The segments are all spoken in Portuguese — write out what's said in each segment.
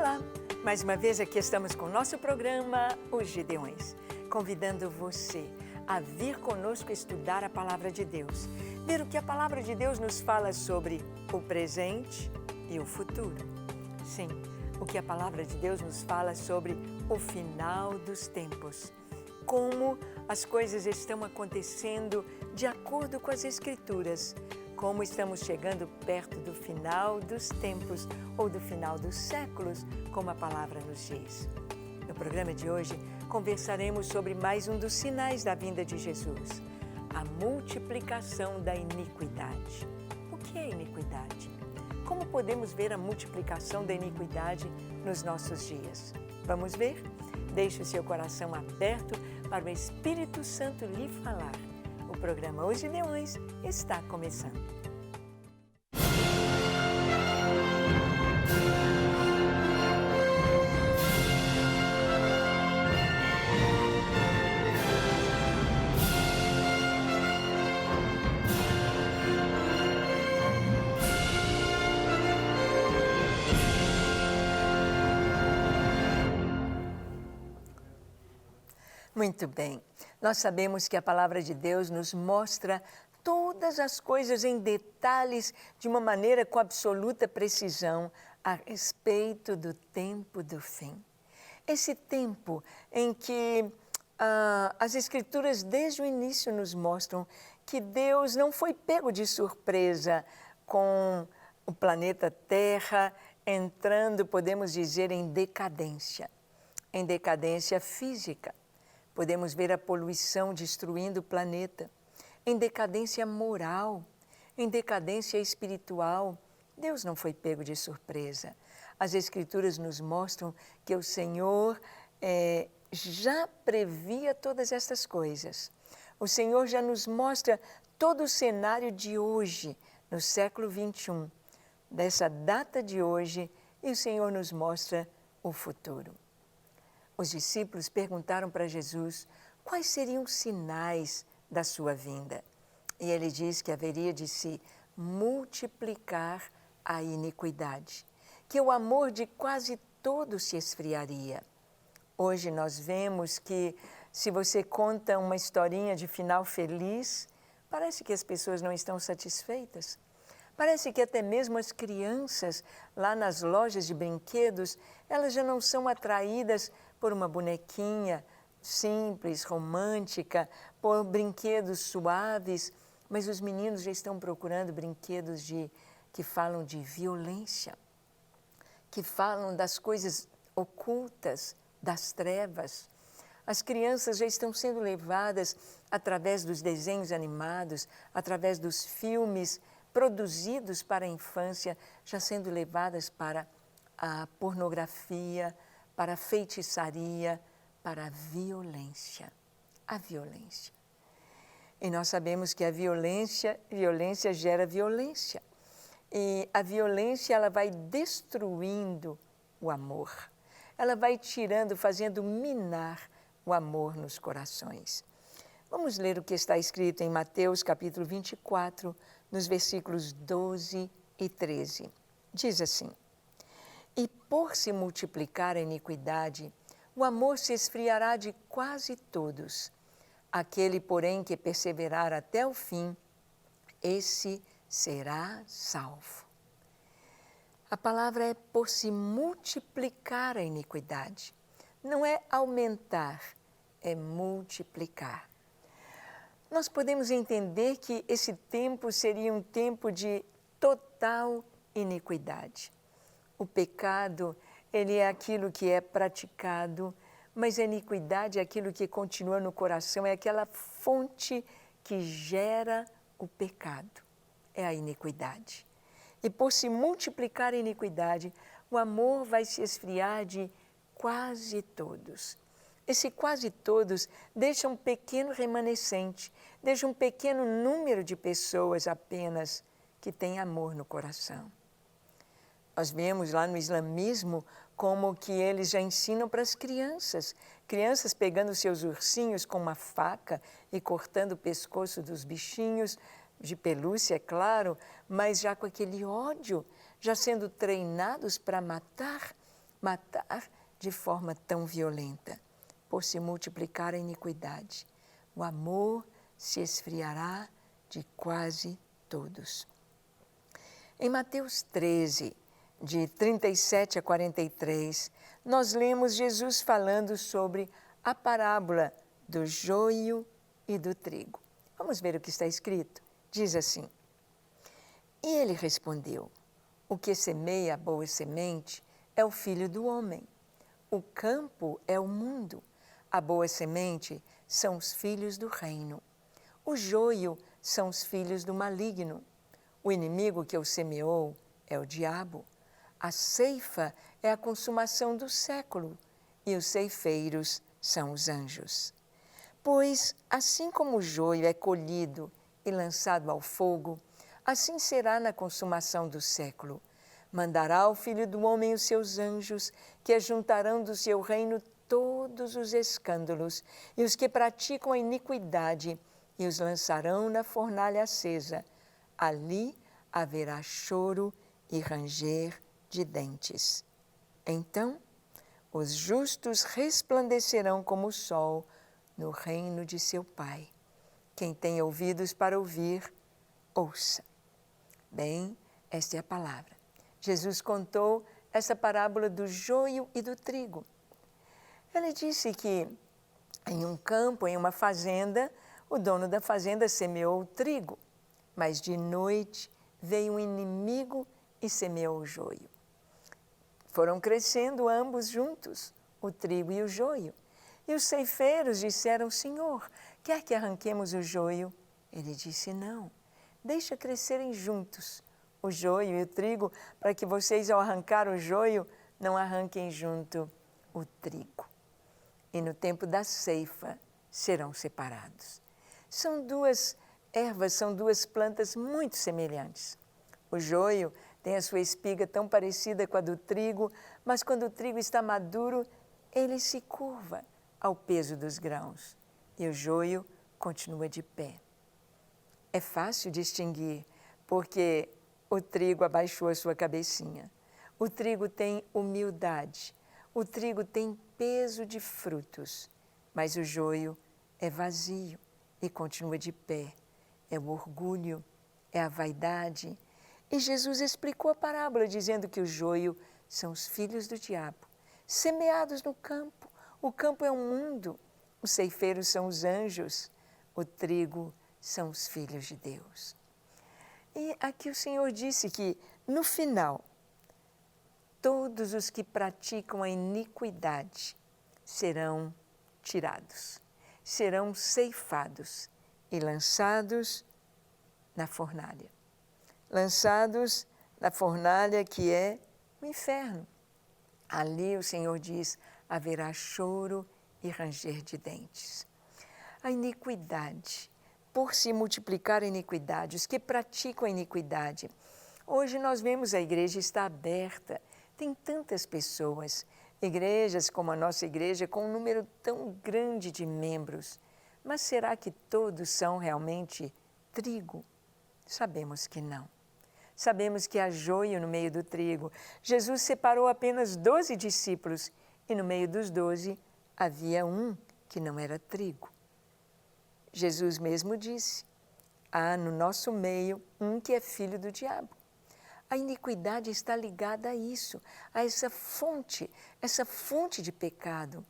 Olá! Mais uma vez aqui estamos com o nosso programa Os Gideões, convidando você a vir conosco estudar a Palavra de Deus, ver o que a Palavra de Deus nos fala sobre o presente e o futuro. Sim, o que a Palavra de Deus nos fala sobre o final dos tempos, como as coisas estão acontecendo de acordo com as Escrituras, como estamos chegando perto do final dos tempos ou do final dos séculos, como a palavra nos diz. No programa de hoje, conversaremos sobre mais um dos sinais da vinda de Jesus, a multiplicação da iniquidade. O que é iniquidade? Como podemos ver a multiplicação da iniquidade nos nossos dias? Vamos ver? Deixe o seu coração aberto para o Espírito Santo lhe falar. O programa Os Gideões está começando. Muito bem, nós sabemos que a Palavra de Deus nos mostra todas as coisas em detalhes, de uma maneira com absoluta precisão, a respeito do tempo do fim. Esse tempo em que as Escrituras desde o início nos mostram que Deus não foi pego de surpresa com o planeta Terra entrando, podemos dizer, em decadência física. Podemos ver a poluição destruindo o planeta, em decadência moral, em decadência espiritual. Deus não foi pego de surpresa. As Escrituras nos mostram que o Senhor já previa todas estas coisas. O Senhor já nos mostra todo o cenário de hoje, no século 21, dessa data de hoje, e o Senhor nos mostra o futuro. Os discípulos perguntaram para Jesus quais seriam os sinais da sua vinda. E ele diz que haveria de se multiplicar a iniquidade, que o amor de quase todos se esfriaria. Hoje nós vemos que, se você conta uma historinha de final feliz, parece que as pessoas não estão satisfeitas. Parece que até mesmo as crianças, lá nas lojas de brinquedos, elas já não são atraídas por uma bonequinha simples, romântica, por brinquedos suaves, mas os meninos já estão procurando brinquedos que falam de violência, que falam das coisas ocultas, das trevas. As crianças já estão sendo levadas através dos desenhos animados, através dos filmes produzidos para a infância, já sendo levadas para a pornografia, para a feitiçaria, para a violência. A violência. E nós sabemos que a violência gera violência. E a violência, ela vai destruindo o amor. Ela vai tirando, fazendo minar o amor nos corações. Vamos ler o que está escrito em Mateus capítulo 24, nos versículos 12 e 13. Diz assim: E por se multiplicar a iniquidade, o amor se esfriará de quase todos. Aquele, porém, que perseverar até o fim, esse será salvo. A palavra é por se multiplicar a iniquidade. Não é aumentar, é multiplicar. Nós podemos entender que esse tempo seria um tempo de total iniquidade. O pecado, ele é aquilo que é praticado, mas a iniquidade é aquilo que continua no coração, é aquela fonte que gera o pecado, é a iniquidade. E por se multiplicar a iniquidade, o amor vai se esfriar de quase todos. Esse quase todos deixa um pequeno remanescente, deixa um pequeno número de pessoas apenas que têm amor no coração. Nós vemos lá no islamismo como que eles já ensinam para as crianças pegando seus ursinhos com uma faca e cortando o pescoço dos bichinhos, de pelúcia, é claro, mas já com aquele ódio, já sendo treinados para matar, matar de forma tão violenta, por se multiplicar a iniquidade. O amor se esfriará de quase todos. Em Mateus 13, de 37 a 43, nós lemos Jesus falando sobre a parábola do joio e do trigo. Vamos ver o que está escrito. Diz assim: E ele respondeu: O que semeia a boa semente é o Filho do Homem. O campo é o mundo. A boa semente são os filhos do reino. O joio são os filhos do maligno. O inimigo que o semeou é o diabo. A ceifa é a consumação do século, e os ceifeiros são os anjos. Pois, assim como o joio é colhido e lançado ao fogo, assim será na consumação do século. Mandará o Filho do Homem os seus anjos, que ajuntarão do seu reino todos os escândalos e os que praticam a iniquidade, e os lançarão na fornalha acesa. Ali haverá choro e ranger de dentes. Então, os justos resplandecerão como o sol no reino de seu Pai. Quem tem ouvidos para ouvir, ouça. Bem, esta é a palavra. Jesus contou essa parábola do joio e do trigo. Ele disse que em um campo, em uma fazenda, o dono da fazenda semeou o trigo, mas de noite veio um inimigo e semeou o joio. Foram crescendo ambos juntos, o trigo e o joio. E os ceifeiros disseram: Senhor, quer que arranquemos o joio? Ele disse: Não, deixa crescerem juntos o joio e o trigo, para que vocês, ao arrancar o joio, não arranquem junto o trigo. E no tempo da ceifa serão separados. São duas ervas, são duas plantas muito semelhantes. O joio tem a sua espiga tão parecida com a do trigo, mas quando o trigo está maduro, ele se curva ao peso dos grãos e o joio continua de pé. É fácil distinguir, porque o trigo abaixou a sua cabecinha. O trigo tem humildade, o trigo tem peso de frutos, mas o joio é vazio e continua de pé. É o orgulho, é a vaidade. E Jesus explicou a parábola dizendo que o joio são os filhos do diabo, semeados no campo. O campo é o mundo, os ceifeiros são os anjos, o trigo são os filhos de Deus. E aqui o Senhor disse que, no final, todos os que praticam a iniquidade serão tirados, serão ceifados e lançados na fornalha. Lançados na fornalha que é o inferno. Ali o Senhor diz: haverá choro e ranger de dentes. A iniquidade, por se multiplicar a iniquidade, os que praticam a iniquidade. Hoje nós vemos a igreja está aberta, tem tantas pessoas, igrejas como a nossa igreja, com um número tão grande de membros. Mas será que todos são realmente trigo? Sabemos que não. Sabemos que há joio no meio do trigo. Jesus separou apenas 12 discípulos e no meio dos 12 havia um que não era trigo. Jesus mesmo disse: há no nosso meio um que é filho do diabo. A iniquidade está ligada a isso, a essa fonte de pecado.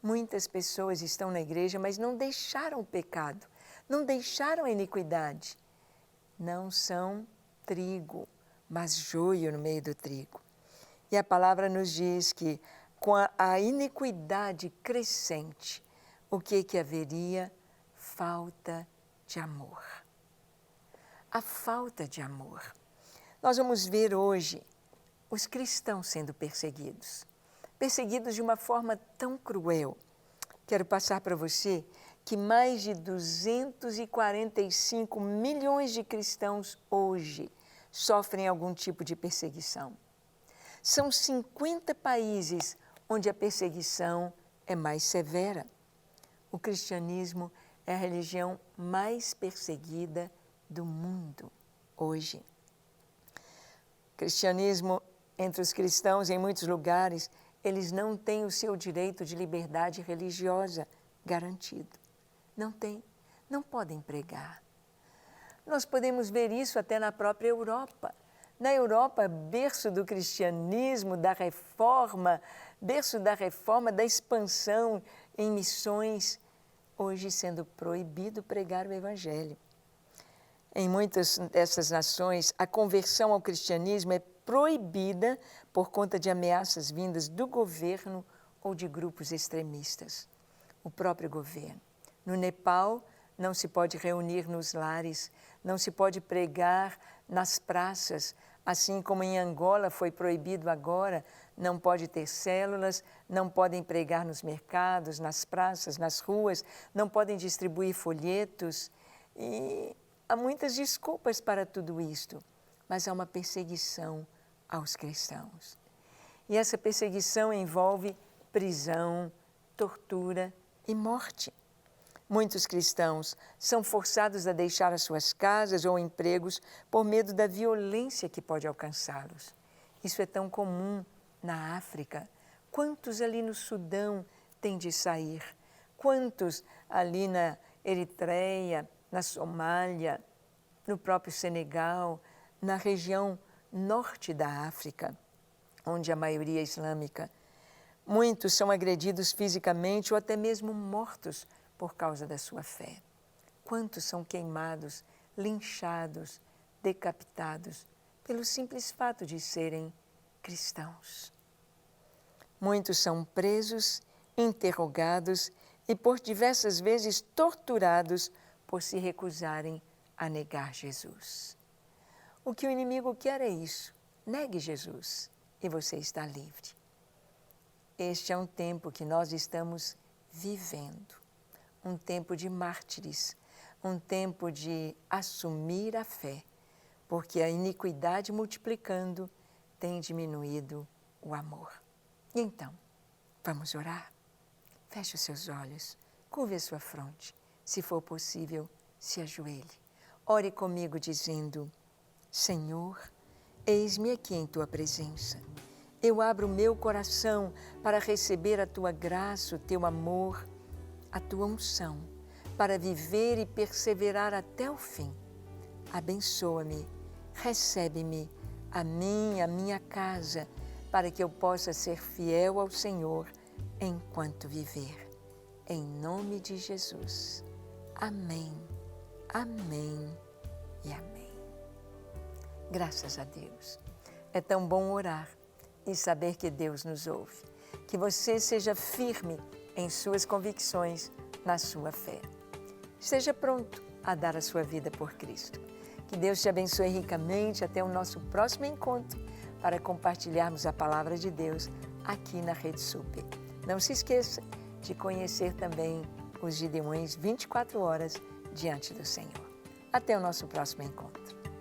Muitas pessoas estão na igreja, mas não deixaram o pecado, não deixaram a iniquidade. Não são trigo, mas joio no meio do trigo. E a palavra nos diz que com a iniquidade crescente, o que haveria? Falta de amor. A falta de amor. Nós vamos ver hoje os cristãos sendo perseguidos. Perseguidos de uma forma tão cruel. Quero passar para você que mais de 245 milhões de cristãos hoje sofrem algum tipo de perseguição. São 50 países onde a perseguição é mais severa. O cristianismo é a religião mais perseguida do mundo hoje. O cristianismo Entre os cristãos, em muitos lugares, eles não têm o seu direito de liberdade religiosa garantido. Não têm, não podem pregar. Nós podemos ver isso até na própria Europa. Na Europa, berço do cristianismo, da reforma, da expansão em missões, hoje sendo proibido pregar o Evangelho. Em muitas dessas nações, a conversão ao cristianismo é proibida por conta de ameaças vindas do governo ou de grupos extremistas. O próprio governo. No Nepal, não se pode reunir nos lares, não se pode pregar nas praças, assim como em Angola foi proibido agora, não pode ter células, não podem pregar nos mercados, nas praças, nas ruas, não podem distribuir folhetos. E há muitas desculpas para tudo isto, mas há uma perseguição aos cristãos. E essa perseguição envolve prisão, tortura e morte. Muitos cristãos são forçados a deixar as suas casas ou empregos por medo da violência que pode alcançá-los. Isso é tão comum na África. Quantos ali no Sudão têm de sair? Quantos ali na Eritreia, na Somália, no próprio Senegal, na região norte da África, onde a maioria é islâmica? Muitos são agredidos fisicamente ou até mesmo mortos por causa da sua fé. Quantos são queimados, linchados, decapitados pelo simples fato de serem cristãos. Muitos são presos, interrogados e por diversas vezes torturados por se recusarem a negar Jesus. O que o inimigo quer é isso. Negue Jesus e você está livre. Este é um tempo que nós estamos vivendo. Um tempo de mártires, um tempo de assumir a fé, porque a iniquidade multiplicando tem diminuído o amor. E então, vamos orar? Feche os seus olhos, curve a sua fronte, se for possível, se ajoelhe. Ore comigo dizendo: Senhor, eis-me aqui em Tua presença. Eu abro o meu coração para receber a Tua graça, o Teu amor, a Tua unção, para viver e perseverar até o fim. Abençoa-me, recebe-me, a mim, a minha casa, para que eu possa ser fiel ao Senhor enquanto viver. Em nome de Jesus. Amém, amém e amém. Graças a Deus. É tão bom orar e saber que Deus nos ouve. Que você seja firme em suas convicções, na sua fé. Esteja pronto a dar a sua vida por Cristo. Que Deus te abençoe ricamente. Até o nosso próximo encontro para compartilharmos a palavra de Deus aqui na Rede Super. Não se esqueça de conhecer também os Gideões 24 horas diante do Senhor. Até o nosso próximo encontro.